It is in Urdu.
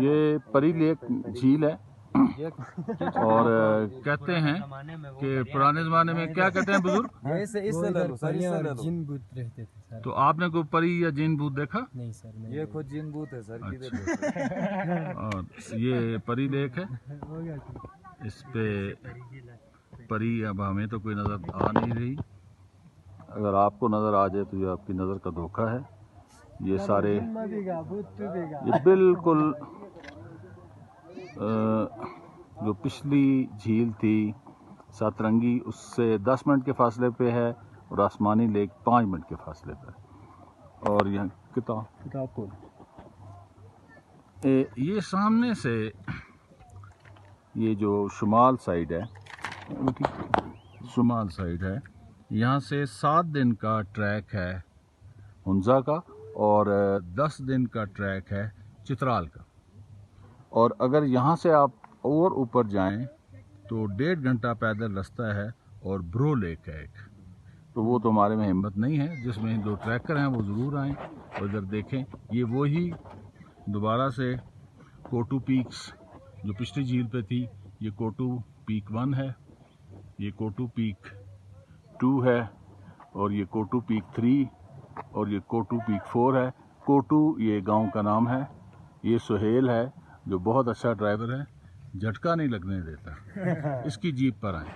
یہ پری لیک جھیل ہے اور کہتے ہیں کہ پرانے زمانے میں کیا کہتے ہیں بزرگ، جن بوت رہتے تھے. تو آپ نے کوئی پری یا جن بوت دیکھا؟ نہیں سر، یہ خود جن بوت ہے سر. اور یہ پری لیک ہے، اس پہ پری اب ہمیں تو کوئی نظر آ نہیں رہی. اگر آپ کو نظر آ جائے تو یہ آپ کی نظر کا دھوکہ ہے. یہ سارے یہ بالکل جو پچھلی جھیل تھی سترنگی اس سے 10 منٹ کے فاصلے پہ ہے اور آسمانی لیک 5 منٹ کے فاصلے پہ. اور یہاں کتاب کو یہ سامنے سے یہ جو شمال سائیڈ ہے، شمال سائیڈ ہے، یہاں سے 7 دن کا ٹریک ہے ہنزا کا اور 10 دن کا ٹریک ہے چترال کا. اور اگر یہاں سے آپ اور اوپر جائیں تو 1.5 گھنٹہ پیدل رستہ ہے اور برو لیک ہے ایک. تو وہ تو ہمارے میں ہمت نہیں ہے. جس میں 2 ٹریکر ہیں وہ ضرور آئیں اور ادھر دیکھیں. یہ وہی دوبارہ سے کوٹو پیکس جو پچھلی جھیل پہ تھی، یہ کوٹو پیک 1 ہے، یہ کوٹو پیک 2 ہے، اور یہ کوٹو پیک 3 اور یہ کوٹو پیک 4 ہے. کوٹو یہ گاؤں کا نام ہے. یہ سہیل ہے جو بہت اچھا ڈرائیور ہے، جھٹکا نہیں لگنے دیتا. اس کی جیپ پر آئیں.